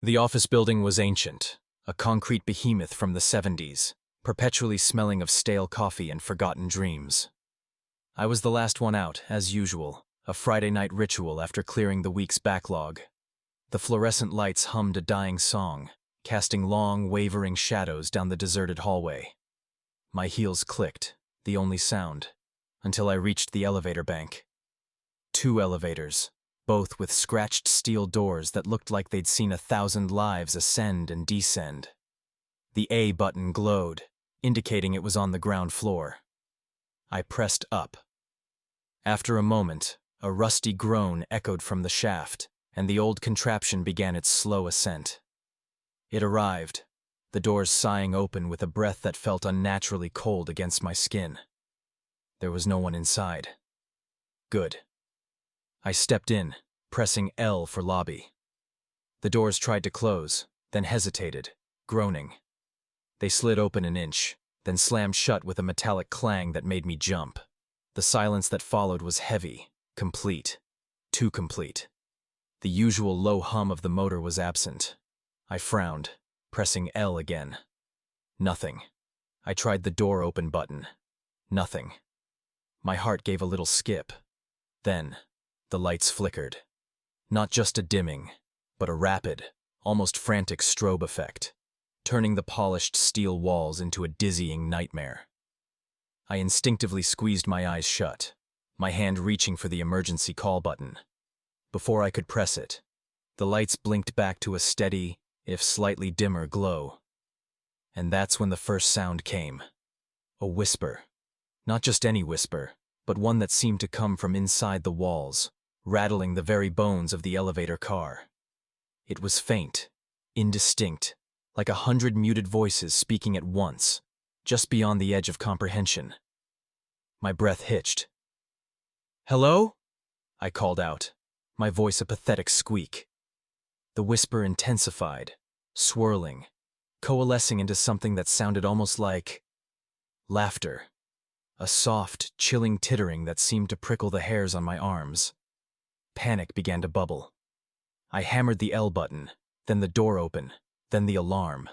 The office building was ancient, a concrete behemoth from the 70s, perpetually smelling of stale coffee and forgotten dreams. I was the last one out, as usual, a Friday night ritual after clearing the week's backlog. The fluorescent lights hummed a dying song, casting long, wavering shadows down the deserted hallway. My heels clicked, the only sound, until I reached the elevator bank. 2 elevators, both with scratched steel doors that looked like they'd seen 1,000 lives ascend and descend. The A button glowed, indicating it was on the ground floor. I pressed up. After a moment, a rusty groan echoed from the shaft, and the old contraption began its slow ascent. It arrived, the doors sighing open with a breath that felt unnaturally cold against my skin. There was no one inside. Good. I stepped in, pressing L for lobby. The doors tried to close, then hesitated, groaning. They slid open an inch, then slammed shut with a metallic clang that made me jump. The silence that followed was heavy, complete, too complete. The usual low hum of the motor was absent. I frowned, pressing L again. Nothing. I tried the door open button. Nothing. My heart gave a little skip. Then, the lights flickered. Not just a dimming, but a rapid, almost frantic strobe effect, turning the polished steel walls into a dizzying nightmare. I instinctively squeezed my eyes shut, my hand reaching for the emergency call button. Before I could press it, the lights blinked back to a steady, if slightly dimmer, glow. And that's when the first sound came. A whisper. Not just any whisper, but one that seemed to come from inside the walls, rattling the very bones of the elevator car. It was faint, indistinct, like 100 muted voices speaking at once, just beyond the edge of comprehension. My breath hitched. "Hello?" I called out, my voice a pathetic squeak. The whisper intensified, swirling, coalescing into something that sounded almost like laughter. A soft, chilling tittering that seemed to prickle the hairs on my arms. Panic began to bubble. I hammered the L button, then the door open, then the alarm.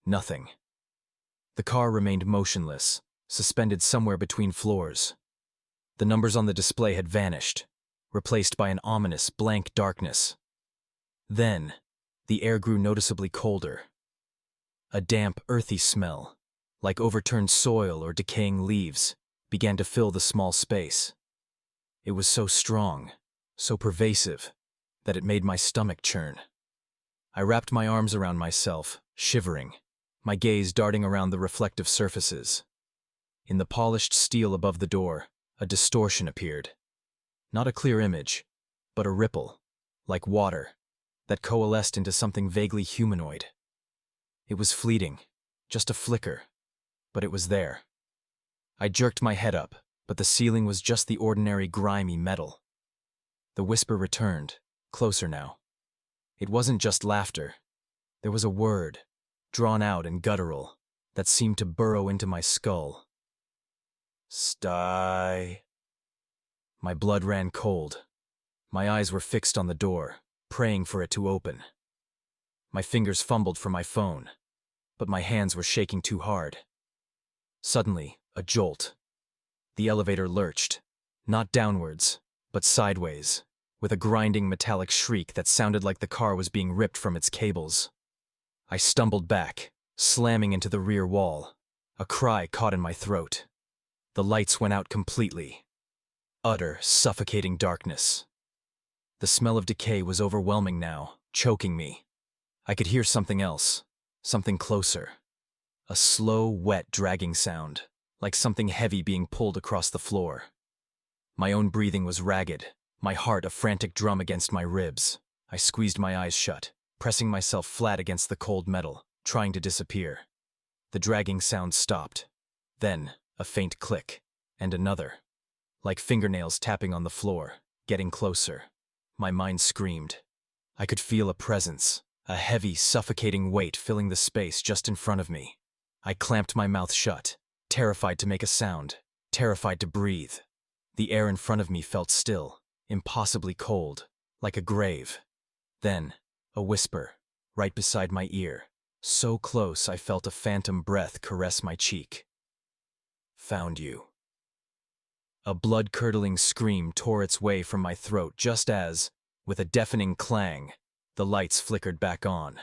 Nothing. The car remained motionless, suspended somewhere between floors. The numbers on the display had vanished, replaced by an ominous, blank darkness. Then, the air grew noticeably colder. A damp, earthy smell, like overturned soil or decaying leaves, began to fill the small space. It was so strong, so pervasive, that it made my stomach churn. I wrapped my arms around myself, shivering, my gaze darting around the reflective surfaces. In the polished steel above the door, a distortion appeared. Not a clear image, but a ripple, like water, that coalesced into something vaguely humanoid. It was fleeting, just a flicker, but it was there. I jerked my head up, but the ceiling was just the ordinary grimy metal. The whisper returned, closer now. It wasn't just laughter. There was a word, drawn out and guttural, that seemed to burrow into my skull. "Sty." My blood ran cold. My eyes were fixed on the door, praying for it to open. My fingers fumbled for my phone, but my hands were shaking too hard. Suddenly, a jolt. The elevator lurched, not downwards, but sideways, with a grinding metallic shriek that sounded like the car was being ripped from its cables. I stumbled back, slamming into the rear wall. A cry caught in my throat. The lights went out completely. Utter, suffocating darkness. The smell of decay was overwhelming now, choking me. I could hear something else, something closer. A slow, wet, dragging sound, like something heavy being pulled across the floor. My own breathing was ragged, my heart a frantic drum against my ribs. I squeezed my eyes shut, pressing myself flat against the cold metal, trying to disappear. The dragging sound stopped. Then, a faint click, and another. Like fingernails tapping on the floor, getting closer. My mind screamed. I could feel a presence, a heavy, suffocating weight filling the space just in front of me. I clamped my mouth shut, terrified to make a sound, terrified to breathe. The air in front of me felt still, impossibly cold, like a grave. Then, a whisper, right beside my ear, so close I felt a phantom breath caress my cheek. Found you. A blood-curdling scream tore its way from my throat just as, with a deafening clang, the lights flickered back on.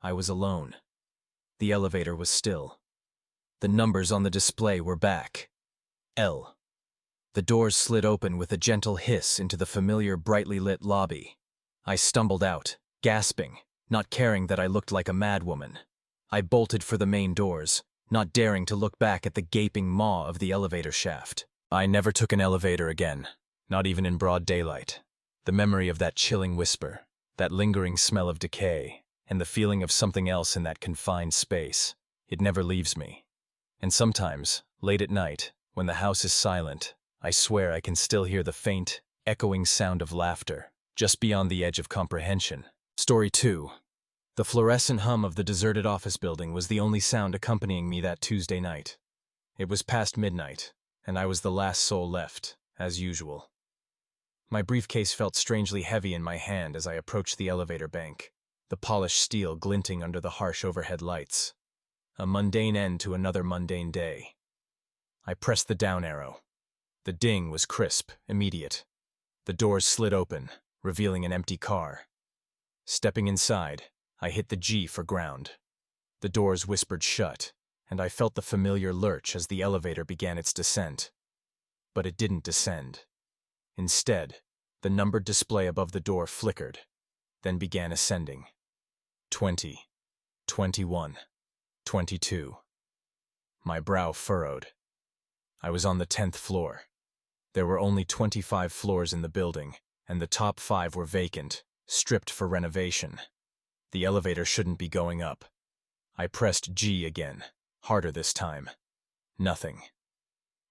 I was alone. The elevator was still. The numbers on the display were back. L. The doors slid open with a gentle hiss into the familiar brightly lit lobby. I stumbled out, gasping, not caring that I looked like a madwoman. I bolted for the main doors, not daring to look back at the gaping maw of the elevator shaft. I never took an elevator again, not even in broad daylight. The memory of that chilling whisper, that lingering smell of decay, and the feeling of something else in that confined space, it never leaves me. And sometimes, late at night, when the house is silent, I swear I can still hear the faint, echoing sound of laughter, just beyond the edge of comprehension. Story 2. The fluorescent hum of the deserted office building was the only sound accompanying me that Tuesday night. It was past midnight, and I was the last soul left, as usual. My briefcase felt strangely heavy in my hand as I approached the elevator bank, the polished steel glinting under the harsh overhead lights. A mundane end to another mundane day. I pressed the down arrow. The ding was crisp, immediate. The doors slid open, revealing an empty car. Stepping inside, I hit the G for ground. The doors whispered shut, and I felt the familiar lurch as the elevator began its descent. But it didn't descend. Instead, the numbered display above the door flickered, then began ascending. 20, 21, 22. My brow furrowed. I was on the 10th floor. There were only 25 floors in the building, and the top 5 were vacant, stripped for renovation. The elevator shouldn't be going up. I pressed G again, harder this time. Nothing.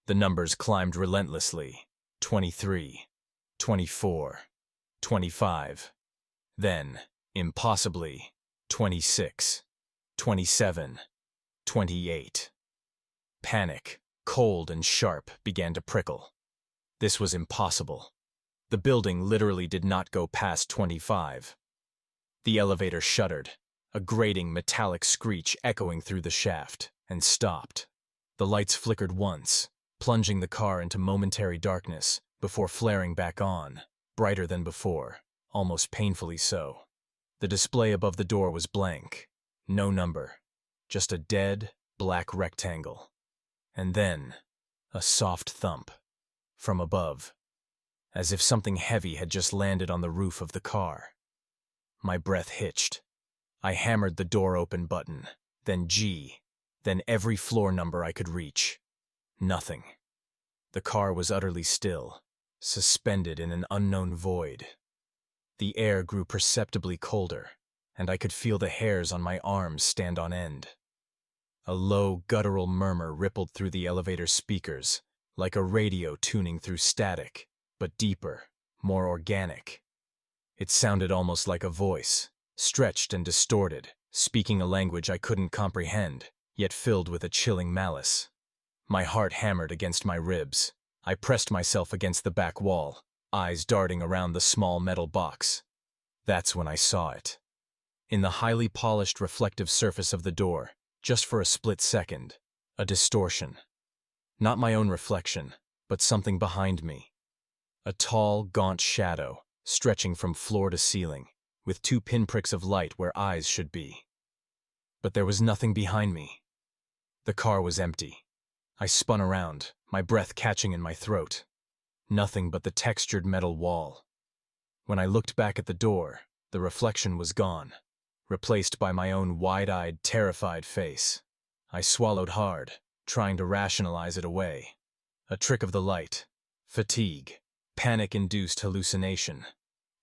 The numbers climbed relentlessly. 23, 24, 25. Then, impossibly, 26, 27, 28. Panic, cold and sharp, began to prickle. This was impossible. The building literally did not go past 25. The elevator shuddered, a grating metallic screech echoing through the shaft, and stopped. The lights flickered once, plunging the car into momentary darkness before flaring back on, brighter than before, almost painfully so. The display above the door was blank, no number, just a dead, black rectangle. And then, a soft thump. From above, as if something heavy had just landed on the roof of the car. My breath hitched. I hammered the door open button, then G, then every floor number I could reach. Nothing. The car was utterly still, suspended in an unknown void. The air grew perceptibly colder, and I could feel the hairs on my arms stand on end. A low, guttural murmur rippled through the elevator speakers, like a radio tuning through static, but deeper, more organic. It sounded almost like a voice, stretched and distorted, speaking a language I couldn't comprehend, yet filled with a chilling malice. My heart hammered against my ribs. I pressed myself against the back wall, eyes darting around the small metal box. That's when I saw it. In the highly polished reflective surface of the door, just for a split second, a distortion. Not my own reflection, but something behind me. A tall, gaunt shadow, stretching from floor to ceiling, with 2 pinpricks of light where eyes should be. But there was nothing behind me. The car was empty. I spun around, my breath catching in my throat. Nothing but the textured metal wall. When I looked back at the door, the reflection was gone, replaced by my own wide-eyed, terrified face. I swallowed hard, trying to rationalize it away. A trick of the light, fatigue, panic-induced hallucination.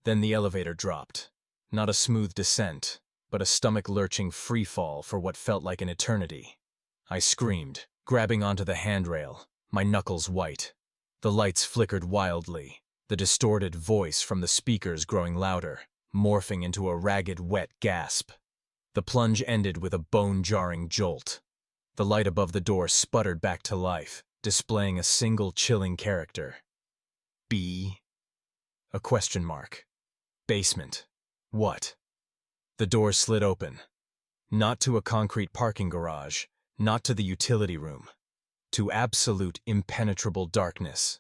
Then the elevator dropped. Not a smooth descent, but a stomach-lurching free-fall for what felt like an eternity. I screamed, grabbing onto the handrail, my knuckles white. The lights flickered wildly, the distorted voice from the speakers growing louder, morphing into a ragged, wet gasp. The plunge ended with a bone-jarring jolt. The light above the door sputtered back to life, displaying a single chilling character. B? A question mark. Basement. What? The door slid open. Not to a concrete parking garage, not to the utility room. To absolute impenetrable darkness.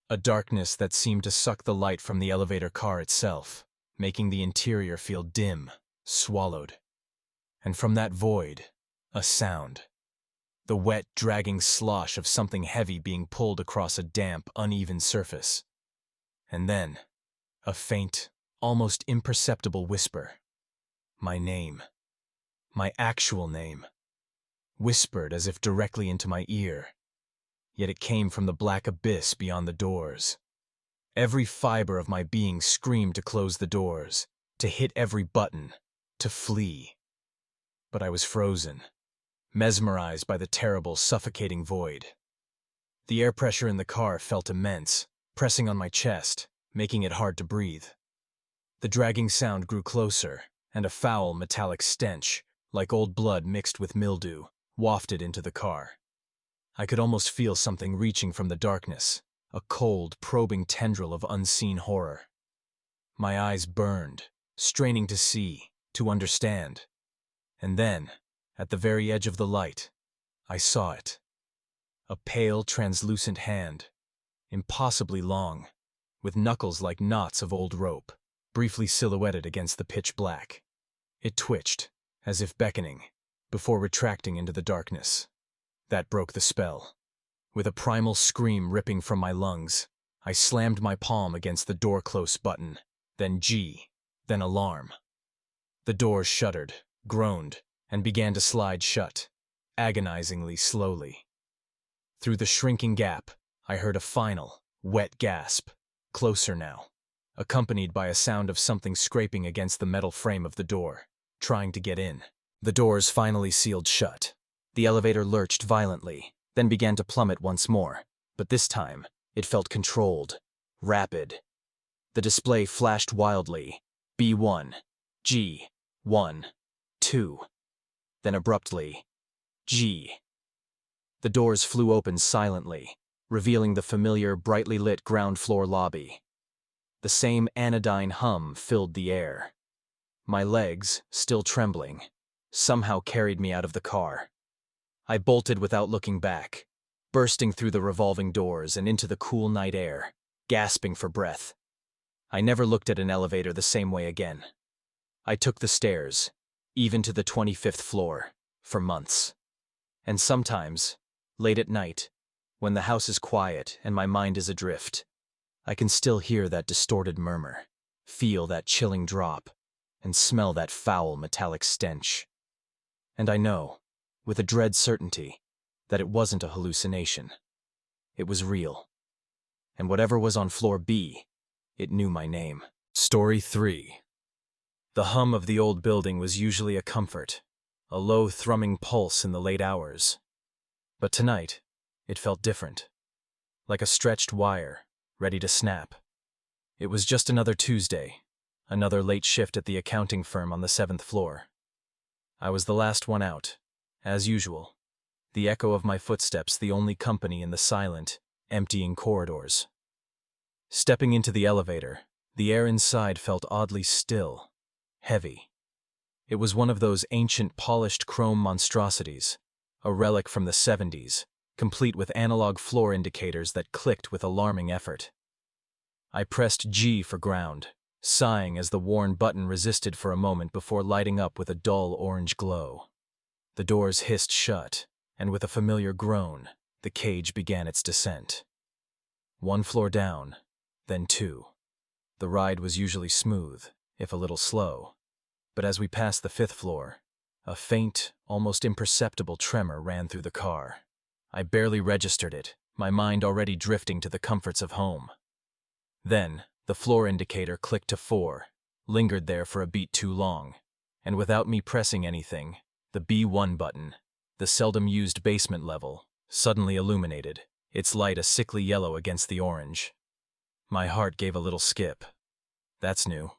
A darkness that seemed to suck the light from the elevator car itself, making the interior feel dim, swallowed. And from that void, a sound. The wet, dragging slosh of something heavy being pulled across a damp, uneven surface. And then, a faint, almost imperceptible whisper. My name. My actual name. Whispered as if directly into my ear. Yet it came from the black abyss beyond the doors. Every fiber of my being screamed to close the doors, to hit every button, to flee. But I was frozen, mesmerized by the terrible, suffocating void. The air pressure in the car felt immense, pressing on my chest, making it hard to breathe. The dragging sound grew closer, and a foul, metallic stench, like old blood mixed with mildew, wafted into the car. I could almost feel something reaching from the darkness, a cold, probing tendril of unseen horror. My eyes burned, straining to see, to understand. And then, at the very edge of the light, I saw it. A pale, translucent hand, impossibly long, with knuckles like knots of old rope, briefly silhouetted against the pitch black. It twitched, as if beckoning, before retracting into the darkness. That broke the spell. With a primal scream ripping from my lungs, I slammed my palm against the door close button, then G, then alarm. The doors shuddered, groaned, and began to slide shut, agonizingly slowly. Through the shrinking gap, I heard a final, wet gasp, closer now, accompanied by a sound of something scraping against the metal frame of the door, trying to get in. The doors finally sealed shut. The elevator lurched violently, then began to plummet once more, but this time, it felt controlled, rapid. The display flashed wildly, B1, G1, 2, then abruptly, G. The doors flew open silently, revealing the familiar, brightly lit ground floor lobby. The same anodyne hum filled the air. My legs, still trembling, somehow carried me out of the car. I bolted without looking back, bursting through the revolving doors and into the cool night air, gasping for breath. I never looked at an elevator the same way again. I took the stairs, even to the 25th floor, for months. And sometimes, late at night, when the house is quiet and my mind is adrift, I can still hear that distorted murmur, feel that chilling drop, and smell that foul metallic stench. And I know, with a dread certainty, that it wasn't a hallucination. It was real. And whatever was on floor B, it knew my name. Story 3. The hum of the old building was usually a comfort, a low thrumming pulse in the late hours. But tonight, it felt different. Like a stretched wire, ready to snap. It was just another Tuesday, another late shift at the accounting firm on the 7th floor. I was the last one out, as usual, the echo of my footsteps the only company in the silent, emptying corridors. Stepping into the elevator, the air inside felt oddly still, heavy. It was one of those ancient polished chrome monstrosities, a relic from the 70s, complete with analog floor indicators that clicked with alarming effort. I pressed G for ground, sighing as the worn button resisted for a moment before lighting up with a dull orange glow. The doors hissed shut, and with a familiar groan, the cage began its descent. 1 floor down, then 2. The ride was usually smooth, if a little slow, but as we passed the 5th floor, a faint, almost imperceptible tremor ran through the car. I barely registered it, my mind already drifting to the comforts of home. Then, the floor indicator clicked to 4, lingered there for a beat too long, and without me pressing anything, the B1 button, the seldom used basement level, suddenly illuminated, its light a sickly yellow against the orange. My heart gave a little skip. That's new.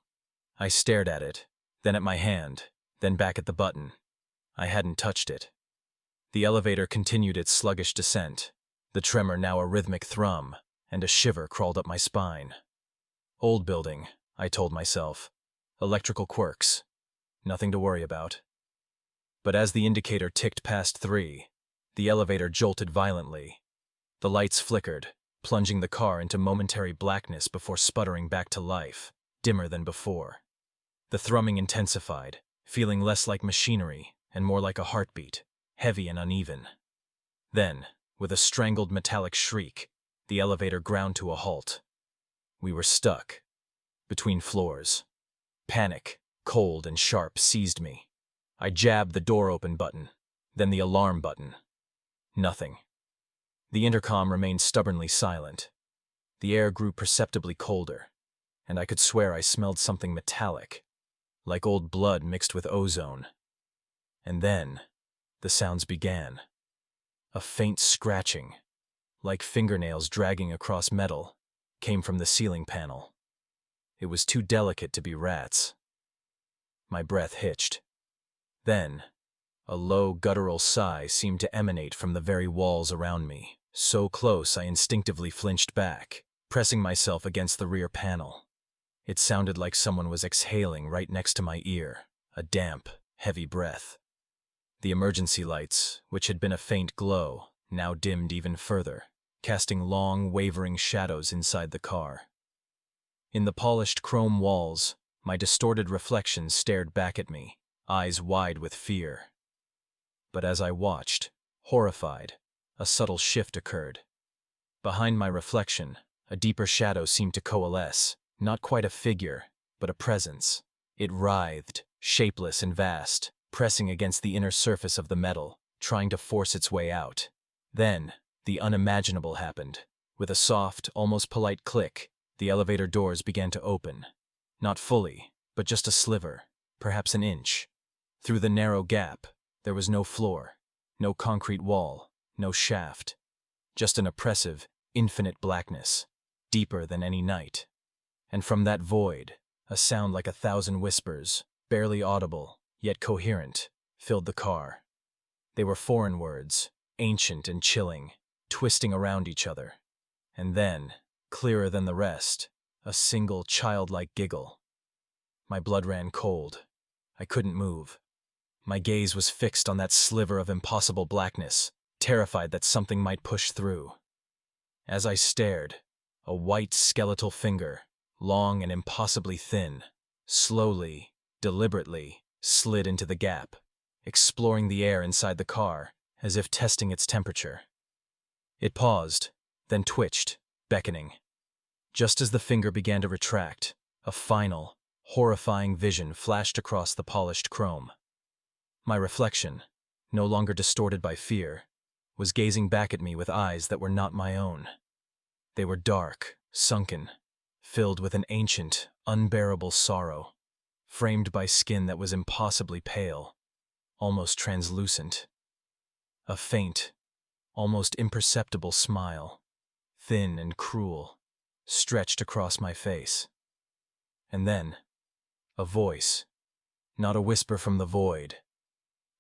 I stared at it, then at my hand, then back at the button. I hadn't touched it. The elevator continued its sluggish descent, the tremor now a rhythmic thrum, and a shiver crawled up my spine. Old building, I told myself. Electrical quirks. Nothing to worry about. But as the indicator ticked past 3, the elevator jolted violently. The lights flickered, plunging the car into momentary blackness before sputtering back to life, dimmer than before. The thrumming intensified, feeling less like machinery and more like a heartbeat, heavy and uneven. Then, with a strangled metallic shriek, the elevator ground to a halt. We were stuck between floors. Panic, cold and sharp, seized me. I jabbed the door open button, then the alarm button. Nothing. The intercom remained stubbornly silent. The air grew perceptibly colder, and I could swear I smelled something metallic, like old blood mixed with ozone. And then, the sounds began. A faint scratching, like fingernails dragging across metal, came from the ceiling panel. It was too delicate to be rats. My breath hitched. Then, a low, guttural sigh seemed to emanate from the very walls around me, so close I instinctively flinched back, pressing myself against the rear panel. It sounded like someone was exhaling right next to my ear, a damp, heavy breath. The emergency lights, which had been a faint glow, now dimmed even further, casting long, wavering shadows inside the car. In the polished chrome walls, my distorted reflection stared back at me, eyes wide with fear. But as I watched, horrified, a subtle shift occurred. Behind my reflection, a deeper shadow seemed to coalesce, not quite a figure, but a presence. It writhed, shapeless and vast, pressing against the inner surface of the metal, trying to force its way out. Then, the unimaginable happened. With a soft, almost polite click, the elevator doors began to open. Not fully, but just a sliver, perhaps an inch. Through the narrow gap, there was no floor, no concrete wall, no shaft. Just an oppressive, infinite blackness, deeper than any night. And from that void, a sound like 1,000 whispers, barely audible, yet coherent, filled the car. They were foreign words, ancient and chilling, twisting around each other. And then, clearer than the rest, a single childlike giggle. My blood ran cold. I couldn't move. My gaze was fixed on that sliver of impossible blackness, terrified that something might push through. As I stared, a white skeletal finger, long and impossibly thin, slowly, deliberately, slid into the gap, exploring the air inside the car, as if testing its temperature. It paused, then twitched, beckoning. Just as the finger began to retract, a final, horrifying vision flashed across the polished chrome. My reflection, no longer distorted by fear, was gazing back at me with eyes that were not my own. They were dark, sunken, filled with an ancient, unbearable sorrow, framed by skin that was impossibly pale, almost translucent. A faint, almost imperceptible smile, thin and cruel, stretched across my face. And then, a voice, not a whisper from the void,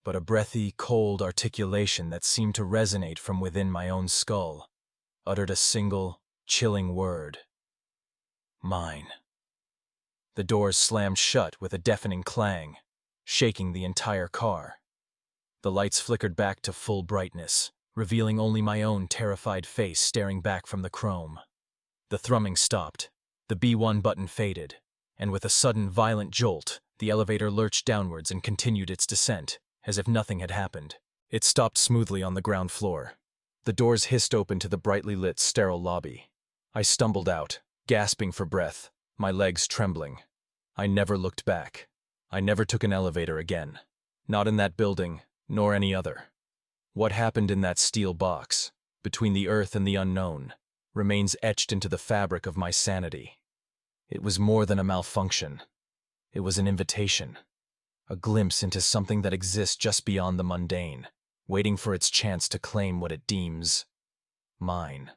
but a breathy, cold articulation that seemed to resonate from within my own skull, uttered a single, chilling word. Mine. The doors slammed shut with a deafening clang, shaking the entire car. The lights flickered back to full brightness, revealing only my own terrified face staring back from the chrome. The thrumming stopped, the B1 button faded, and with a sudden violent jolt, the elevator lurched downwards and continued its descent, as if nothing had happened. It stopped smoothly on the ground floor. The doors hissed open to the brightly lit, sterile lobby. I stumbled out, gasping for breath, my legs trembling. I never looked back. I never took an elevator again. Not in that building, nor any other. What happened in that steel box, between the earth and the unknown, remains etched into the fabric of my sanity. It was more than a malfunction. It was an invitation, a glimpse into something that exists just beyond the mundane, waiting for its chance to claim what it deems mine.